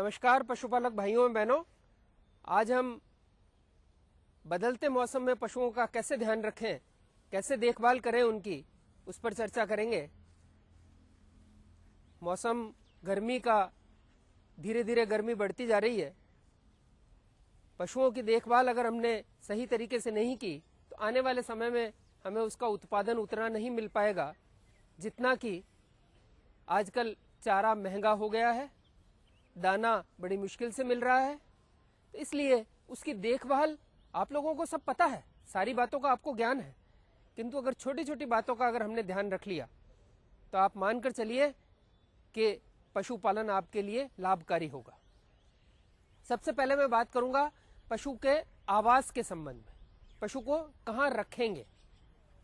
नमस्कार पशुपालक भाइयों और बहनों। आज हम बदलते मौसम में पशुओं का कैसे ध्यान रखें, कैसे देखभाल करें उनकी, उस पर चर्चा करेंगे। मौसम गर्मी का धीरे धीरे गर्मी बढ़ती जा रही है। पशुओं की देखभाल अगर हमने सही तरीके से नहीं की तो आने वाले समय में हमें उसका उत्पादन उतना नहीं मिल पाएगा जितना कि आजकल चारा महंगा हो गया है, दाना बड़ी मुश्किल से मिल रहा है। तो इसलिए उसकी देखभाल आप लोगों को सब पता है, सारी बातों का आपको ज्ञान है, किंतु अगर छोटी छोटी बातों का अगर हमने ध्यान रख लिया तो आप मानकर चलिए कि पशुपालन आपके लिए लाभकारी होगा। सबसे पहले मैं बात करूंगा पशु के आवास के संबंध में। पशु को कहाँ रखेंगे,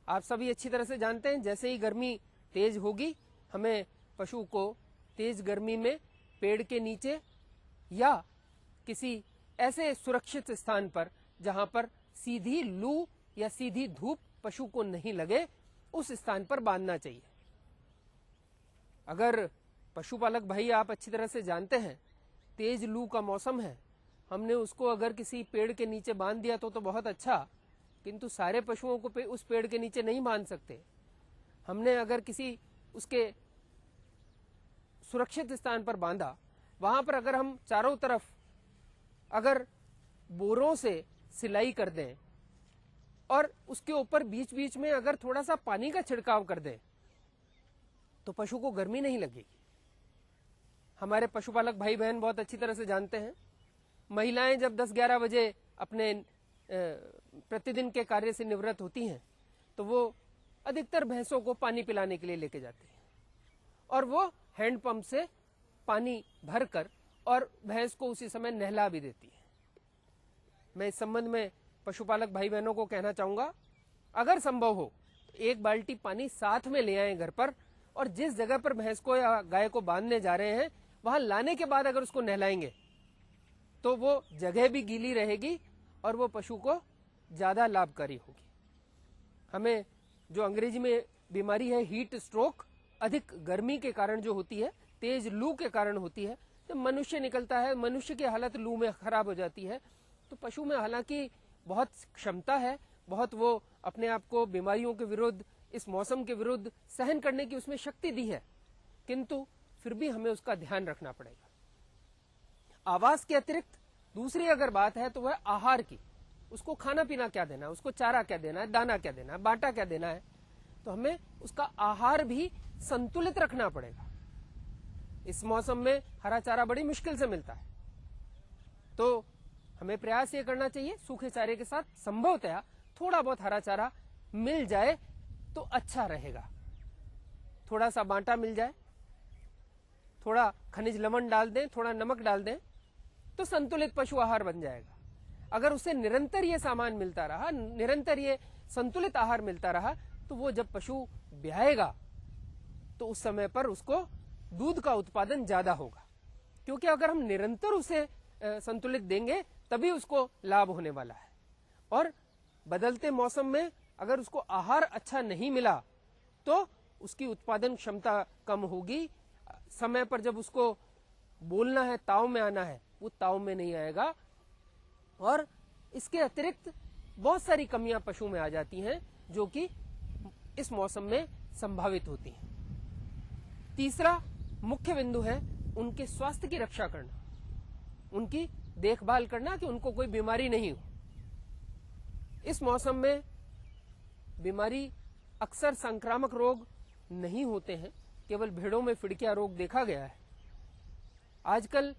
आप सभी अच्छी तरह से जानते हैं। जैसे ही गर्मी तेज होगी, हमें पशु को तेज गर्मी में पेड़ के नीचे या किसी ऐसे सुरक्षित स्थान पर जहां पर सीधी लू या सीधी धूप पशु को नहीं लगे, उस स्थान पर बांधना चाहिए। अगर पशुपालक भाई आप अच्छी तरह से जानते हैं, तेज लू का मौसम है, हमने उसको अगर किसी पेड़ के नीचे बांध दिया तो बहुत अच्छा, किंतु सारे पशुओं को उस पेड़ के नीचे नहीं बांध सकते। हमने अगर किसी उसके सुरक्षित स्थान पर बांधा, वहां पर अगर हम चारों तरफ अगर बोरों से सिलाई कर दें और उसके ऊपर बीच बीच में अगर थोड़ा सा पानी का छिड़काव कर दें तो पशु को गर्मी नहीं लगेगी। हमारे पशुपालक भाई बहन बहुत अच्छी तरह से जानते हैं, महिलाएं जब 10-11 बजे अपने प्रतिदिन के कार्य से निवृत्त होती हैं तो वो अधिकतर भैंसों को पानी पिलाने के लिए लेके जाती हैं और वो हैंडपंप से पानी भरकर और भैंस को उसी समय नहला भी देती है। मैं इस संबंध में पशुपालक भाई बहनों को कहना चाहूंगा, अगर संभव हो तो एक बाल्टी पानी साथ में ले आएं घर पर, और जिस जगह पर भैंस को या गाय को बांधने जा रहे हैं वहां लाने के बाद अगर उसको नहलाएंगे तो वो जगह भी गीली रहेगी और वो पशु को ज्यादा लाभकारी होगी। हमें जो अंग्रेजी में बीमारी है हीट स्ट्रोक, अधिक गर्मी के कारण जो होती है, तेज लू के कारण होती है, तो मनुष्य निकलता है, मनुष्य की हालत लू में खराब हो जाती है। तो पशु में हालांकि बहुत क्षमता है, बहुत वो अपने आप को बीमारियों के विरुद्ध, इस मौसम के विरुद्ध सहन करने की उसमें शक्ति दी है, किंतु फिर भी हमें उसका ध्यान रखना पड़ेगा। आवास के अतिरिक्त दूसरी अगर बात है तो वह आहार की। उसको खाना पीना क्या देना है, उसको चारा क्या देना है, दाना क्या देना है, बाटा क्या देना है, तो हमें उसका आहार भी संतुलित रखना पड़ेगा। इस मौसम में हरा चारा बड़ी मुश्किल से मिलता है, तो हमें प्रयास ये करना चाहिए सूखे चारे के साथ संभवतया थोड़ा बहुत हरा चारा मिल जाए तो अच्छा रहेगा। थोड़ा सा बाटा मिल जाए, थोड़ा खनिज लवण डाल दें, थोड़ा नमक डाल दें तो संतुलित पशु आहार बन जाएगा। अगर उसे निरंतर ये सामान मिलता रहा, निरंतर ये संतुलित आहार मिलता रहा, तो वो जब पशु ब्याहेगा तो उस समय पर उसको दूध का उत्पादन ज्यादा होगा, क्योंकि अगर हम निरंतर उसे संतुलित देंगे तभी उसको लाभ होने वाला है। और बदलते मौसम में अगर उसको आहार अच्छा नहीं मिला तो उसकी उत्पादन क्षमता कम होगी। समय पर जब उसको बोलना है, ताव में आना है, वो ताव में नहीं आएगा। और इसके अतिरिक्त बहुत सारी कमियां पशु में आ जाती हैं जो कि इस मौसम में संभावित होती हैं। तीसरा मुख्य बिंदु है उनके स्वास्थ्य की रक्षा करना, उनकी देखभाल करना कि उनको कोई बीमारी नहीं हो। इस मौसम में बीमारी अक्सर संक्रामक रोग नहीं होते हैं, केवल भेड़ों में फिड़किया रोग देखा गया है। आजकल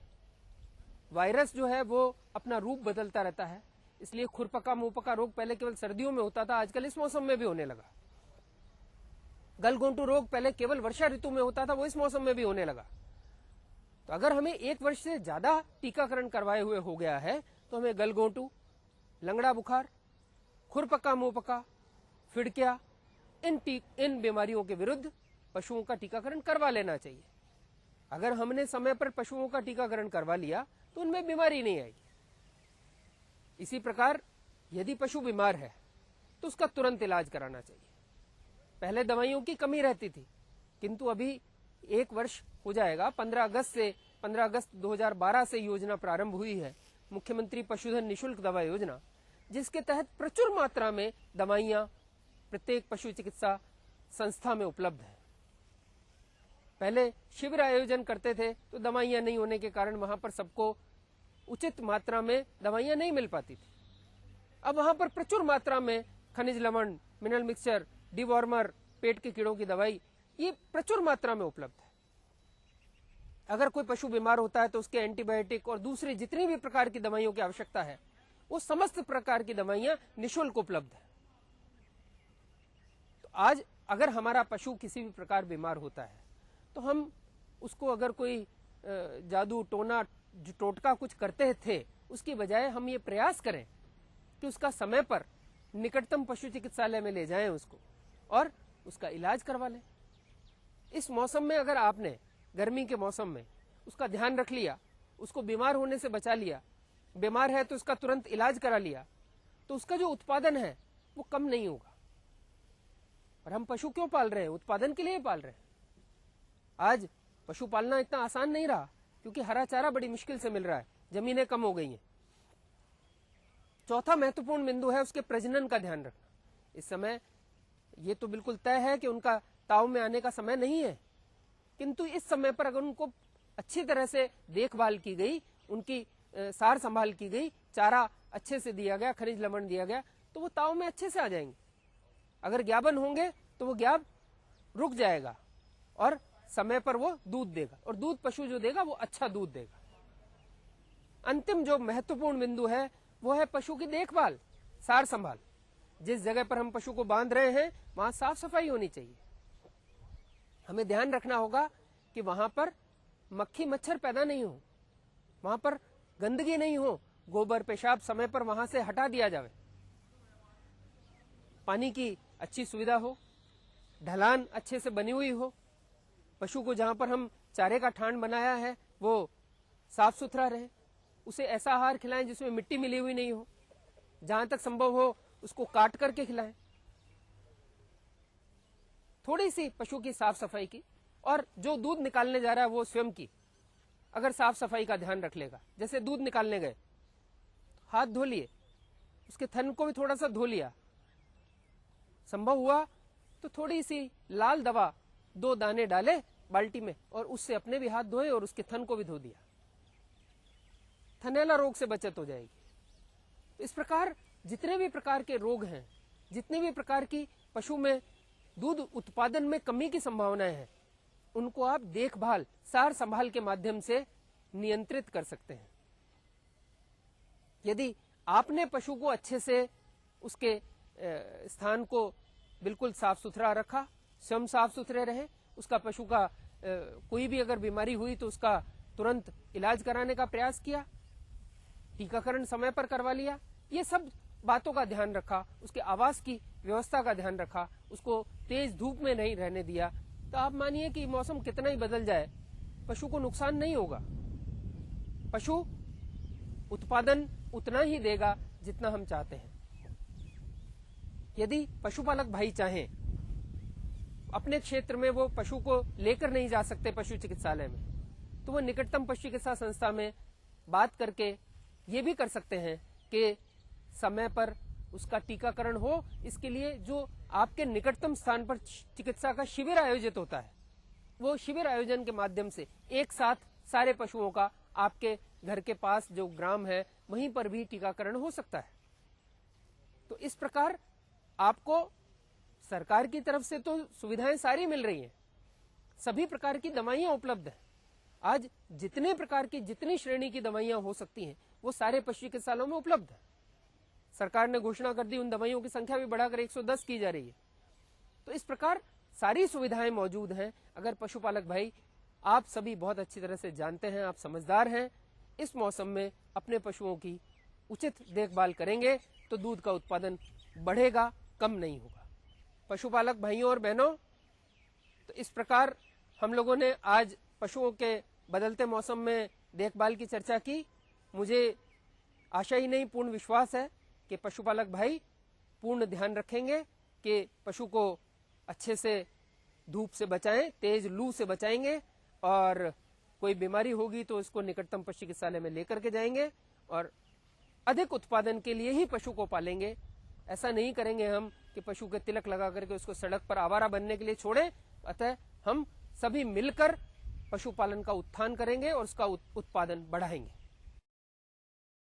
वायरस जो है वो अपना रूप बदलता रहता है, इसलिए खुरपका मुंहपका रोग पहले केवल सर्दियों में होता था, आजकल इस मौसम में भी होने लगा। गलघोंटू रोग पहले केवल वर्षा ऋतु में होता था, वो इस मौसम में भी होने लगा। तो अगर हमें 1 वर्ष से ज्यादा टीकाकरण करवाए हुए हो गया है तो हमें गलघोंटू, लंगड़ा बुखार, खुरपका मुंहपका, फिड़किया, इन बीमारियों के विरुद्ध पशुओं का टीकाकरण करवा लेना चाहिए। अगर हमने समय पर पशुओं का टीकाकरण करवा लिया तो उनमें बीमारी नहीं आएगी। इसी प्रकार यदि पशु बीमार है तो उसका तुरंत इलाज कराना चाहिए। पहले दवाइयों की कमी रहती थी, किंतु अभी 1 वर्ष हो जाएगा, 15 अगस्त से 15 अगस्त 2012 से योजना प्रारंभ हुई है, मुख्यमंत्री पशुधन निःशुल्क दवा योजना, जिसके तहत प्रचुर मात्रा में दवाइयां प्रत्येक पशु चिकित्सा संस्था में उपलब्ध है। पहले शिविर आयोजन करते थे तो दवाइयां नहीं होने के कारण वहां पर सबको उचित मात्रा में दवाइयां नहीं मिल पाती थी। अब वहां पर प्रचुर मात्रा में खनिज लवण, मिनरल मिक्सचर, डिवॉर्मर, पेट के कीड़ों की दवाई, ये प्रचुर मात्रा में उपलब्ध है। अगर कोई पशु बीमार होता है तो उसके एंटीबायोटिक और दूसरी जितनी भी प्रकार की दवाइयों की आवश्यकता है, वो समस्त प्रकार की दवाइयां निःशुल्क उपलब्ध है। तो आज अगर हमारा पशु किसी भी प्रकार बीमार होता है तो हम उसको अगर कोई जादू टोना टोटका कुछ करते थे, उसकी बजाय हम ये प्रयास करें कि उसका समय पर निकटतम पशु चिकित्सालय में ले जाएं उसको और उसका इलाज करवा लें। इस मौसम में अगर आपने गर्मी के मौसम में उसका ध्यान रख लिया, उसको बीमार होने से बचा लिया, बीमार है तो उसका तुरंत इलाज करा लिया, तो उसका जो उत्पादन है वो कम नहीं होगा। और हम पशु क्यों पाल रहे हैं? उत्पादन के लिए पाल रहे हैं। आज पशु पालना इतना आसान नहीं रहा, क्योंकि हरा चारा बड़ी मुश्किल से मिल रहा है, जमीनें कम हो गई हैं। चौथा महत्वपूर्ण बिंदु है उसके प्रजनन का ध्यान रखना। इस समय ये तो बिल्कुल तय है कि उनका ताव में आने का समय नहीं है, किंतु इस समय पर अगर उनको अच्छी तरह से देखभाल की गई, उनकी सार संभाल की गई, चारा अच्छे से दिया गया, खनिज लवण दिया गया, तो वो ताव में अच्छे से आ जाएंगे। अगर ज्ञापन होंगे तो वो ज्ञाप रुक जाएगा और समय पर वो दूध देगा, और दूध पशु जो देगा वो अच्छा दूध देगा। अंतिम जो महत्वपूर्ण बिंदु है वो है पशु की देखभाल, सार संभाल। जिस जगह पर हम पशु को बांध रहे हैं वहां साफ सफाई होनी चाहिए। हमें ध्यान रखना होगा कि वहां पर मक्खी मच्छर पैदा नहीं हो, वहां पर गंदगी नहीं हो, गोबर पेशाब समय पर वहां से हटा दिया जाए, पानी की अच्छी सुविधा हो, ढलान अच्छे से बनी हुई हो, पशु को जहां पर हम चारे का ठान बनाया है वो साफ सुथरा रहे, उसे ऐसा आहार खिलाएं जिसमें मिट्टी मिली हुई नहीं हो, जहां तक संभव हो उसको काट करके खिलाएं। थोड़ी सी पशु की साफ सफाई की, और जो दूध निकालने जा रहा है वो स्वयं की अगर साफ सफाई का ध्यान रख लेगा। जैसे दूध निकालने गए, हाथ धो लिए, उसके थन को भी थोड़ा सा धो लिया, संभव हुआ तो थोड़ी सी लाल दवा 2 दाने डाले बाल्टी में और उससे अपने भी हाथ धोए और उसके थन को भी धो दिया, थनैला रोग से बचत हो जाएगी। तो इस प्रकार जितने भी प्रकार के रोग हैं, जितने भी प्रकार की पशु में दूध उत्पादन में कमी की संभावनाएं हैं, उनको आप देखभाल, सार संभाल के माध्यम से नियंत्रित कर सकते हैं। यदि आपने पशु को अच्छे से उसके स्थान को बिल्कुल साफ सुथरा रखा, स्वयं साफ सुथरे रहे, उसका पशु का कोई भी अगर बीमारी हुई तो उसका तुरंत इलाज कराने का प्रयास किया, टीकाकरण समय पर करवा लिया, ये सब बातों का ध्यान रखा, उसके आवास की व्यवस्था का ध्यान रखा, उसको तेज धूप में नहीं रहने दिया, तो आप मानिए कि मौसम कितना ही बदल जाए पशु को नुकसान नहीं होगा। पशु उत्पादन उतना ही देगा जितना हम चाहते हैं। यदि पशुपालक भाई चाहें, अपने क्षेत्र में वो पशु को लेकर नहीं जा सकते पशु चिकित्सालय में, तो वो निकटतम पशु चिकित्सा संस्था में बात करके ये भी कर सकते हैं कि समय पर उसका टीकाकरण हो। इसके लिए जो आपके निकटतम स्थान पर चिकित्सा का शिविर आयोजित होता है, वो शिविर आयोजन के माध्यम से एक साथ सारे पशुओं का आपके घर के पास जो ग्राम है वहीं पर भी टीकाकरण हो सकता है। तो इस प्रकार आपको सरकार की तरफ से तो सुविधाएं सारी मिल रही हैं, सभी प्रकार की दवाइयां उपलब्ध हैं। आज जितने प्रकार की, जितनी श्रेणी की दवाइयां हो सकती हैं वो सारे पशु चिकित्सालयों में उपलब्ध है। सरकार ने घोषणा कर दी, उन दवाइयों की संख्या भी बढ़ाकर 110 की जा रही है। तो इस प्रकार सारी सुविधाएं मौजूद हैं। अगर पशुपालक भाई, आप सभी बहुत अच्छी तरह से जानते हैं, आप समझदार हैं, इस मौसम में अपने पशुओं की उचित देखभाल करेंगे तो दूध का उत्पादन बढ़ेगा, कम नहीं होगा। पशुपालक भाइयों और बहनों, तो इस प्रकार हम लोगों ने आज पशुओं के बदलते मौसम में देखभाल की चर्चा की। मुझे आशा ही नहीं, पूर्ण विश्वास है कि पशुपालक भाई पूर्ण ध्यान रखेंगे कि पशु को अच्छे से धूप से बचाएं, तेज लू से बचाएंगे और कोई बीमारी होगी तो इसको निकटतम पशु चिकित्सालय में लेकर के जाएंगे और अधिक उत्पादन के लिए ही पशु को पालेंगे। ऐसा नहीं करेंगे हम कि पशु के तिलक लगा करके उसको सड़क पर आवारा बनने के लिए छोड़ें। अतः हम सभी मिलकर पशुपालन का उत्थान करेंगे और उसका उत्पादन बढ़ाएंगे।